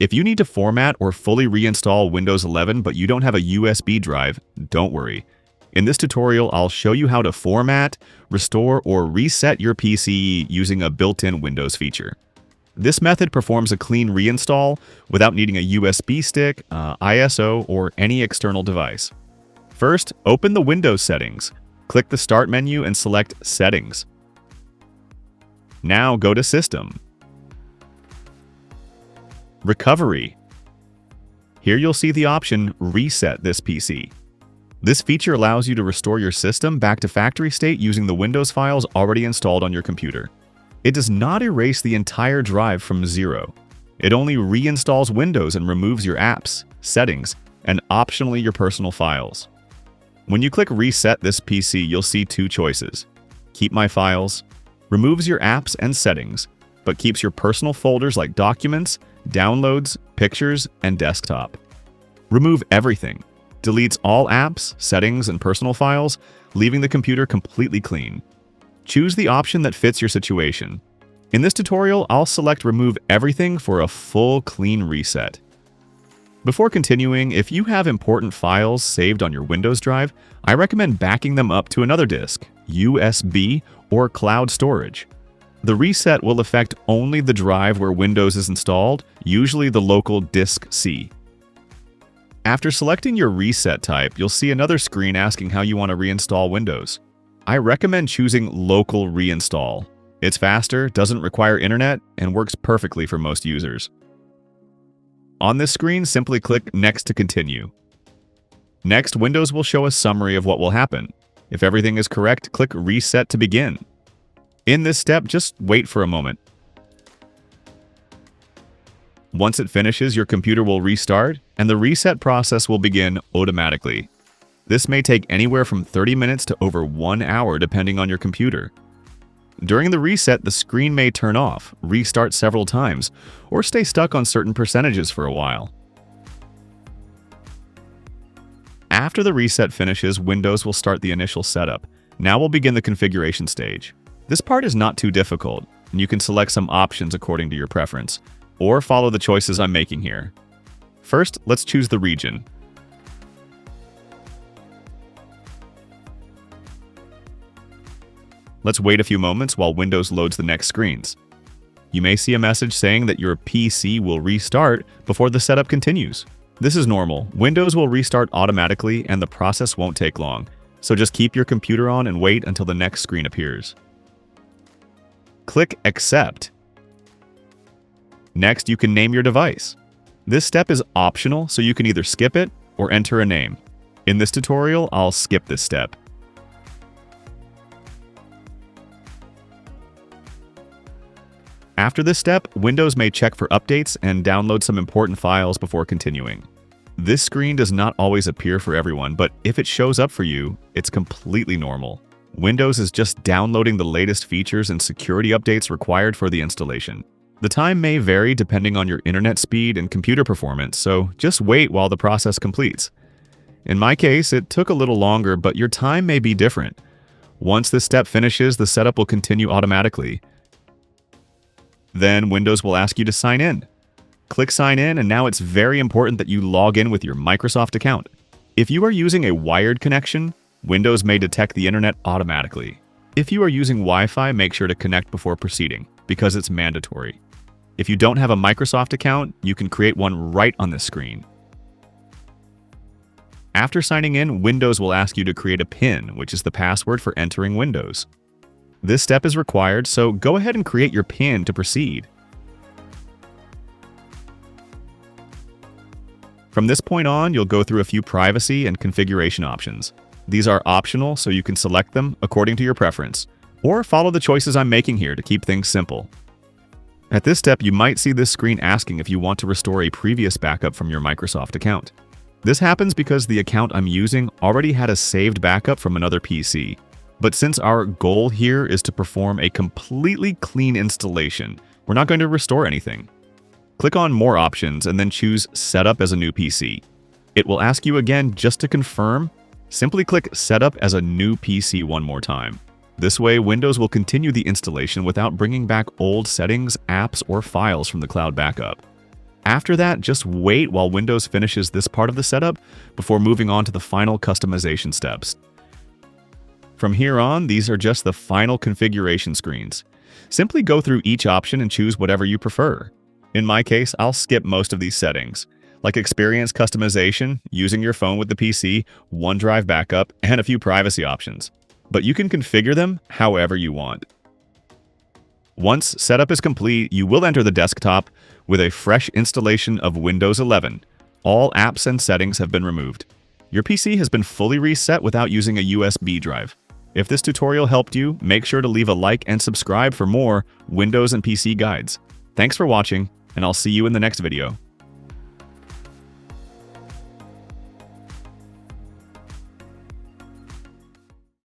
If you need to format or fully reinstall Windows 11 but you don't have a USB drive, don't worry. In this tutorial, I'll show you how to format, restore, or reset your PC using a built-in Windows feature. This method performs a clean reinstall without needing a USB stick, ISO, or any external device. First, open the Windows settings. Click the Start menu and select Settings. Now go to System. Recovery. Here you'll see the option Reset this PC. This feature allows you to restore your system back to factory state using the Windows files already installed on your computer. It does not erase the entire drive from zero. It only reinstalls Windows and removes your apps, settings, and optionally your personal files. When you click Reset this PC, you'll see two choices. Keep My Files removes your apps and settings, but keeps your personal folders like Documents, Downloads, Pictures, and Desktop. Remove Everything deletes all apps, settings, and personal files, leaving the computer completely clean. Choose the option that fits your situation. In this tutorial, I'll select Remove Everything for a full clean reset. Before continuing, if you have important files saved on your Windows drive, I recommend backing them up to another disk, USB, or cloud storage. The reset will affect only the drive where Windows is installed, usually the local disk C. After selecting your reset type, you'll see another screen asking how you want to reinstall Windows. I recommend choosing Local Reinstall. It's faster, doesn't require internet, and works perfectly for most users. On this screen, simply click Next to continue. Next, Windows will show a summary of what will happen. If everything is correct, click Reset to begin. In this step, just wait for a moment. Once it finishes, your computer will restart, and the reset process will begin automatically. This may take anywhere from 30 minutes to over 1 hour depending on your computer. During the reset, the screen may turn off, restart several times, or stay stuck on certain percentages for a while. After the reset finishes, Windows will start the initial setup. Now we'll begin the configuration stage. This part is not too difficult, and you can select some options according to your preference, or follow the choices I'm making here. First, let's choose the region. Let's wait a few moments while Windows loads the next screens. You may see a message saying that your PC will restart before the setup continues. This is normal. Windows will restart automatically and the process won't take long, so just keep your computer on and wait until the next screen appears. Click Accept. Next, you can name your device. This step is optional, so you can either skip it or enter a name. In this tutorial, I'll skip this step. After this step, Windows may check for updates and download some important files before continuing. This screen does not always appear for everyone, but if it shows up for you, it's completely normal. Windows is just downloading the latest features and security updates required for the installation. The time may vary depending on your internet speed and computer performance, so just wait while the process completes. In my case, it took a little longer, but your time may be different. Once this step finishes, the setup will continue automatically. Then Windows will ask you to sign in. Click Sign In, and now it's very important that you log in with your Microsoft account. If you are using a wired connection, Windows may detect the internet automatically. If you are using Wi-Fi, make sure to connect before proceeding, because it's mandatory. If you don't have a Microsoft account, you can create one right on this screen. After signing in, Windows will ask you to create a PIN, which is the password for entering Windows. This step is required, so go ahead and create your PIN to proceed. From this point on, you'll go through a few privacy and configuration options. These are optional, so you can select them according to your preference, or follow the choices I'm making here to keep things simple. At this step, you might see this screen asking if you want to restore a previous backup from your Microsoft account. This happens because the account I'm using already had a saved backup from another PC. But since our goal here is to perform a completely clean installation, we're not going to restore anything. Click on More Options and then choose Set up as a new PC. It will ask you again just to confirm. Simply click Set up as a new PC one more time. This way, Windows will continue the installation without bringing back old settings, apps, or files from the cloud backup. After that, just wait while Windows finishes this part of the setup before moving on to the final customization steps. From here on, these are just the final configuration screens. Simply go through each option and choose whatever you prefer. In my case, I'll skip most of these settings, like experience customization, using your phone with the PC, OneDrive backup, and a few privacy options. But you can configure them however you want. Once setup is complete, you will enter the desktop with a fresh installation of Windows 11. All apps and settings have been removed. Your PC has been fully reset without using a USB drive. If this tutorial helped you, make sure to leave a like and subscribe for more Windows and PC guides. Thanks for watching, and I'll see you in the next video.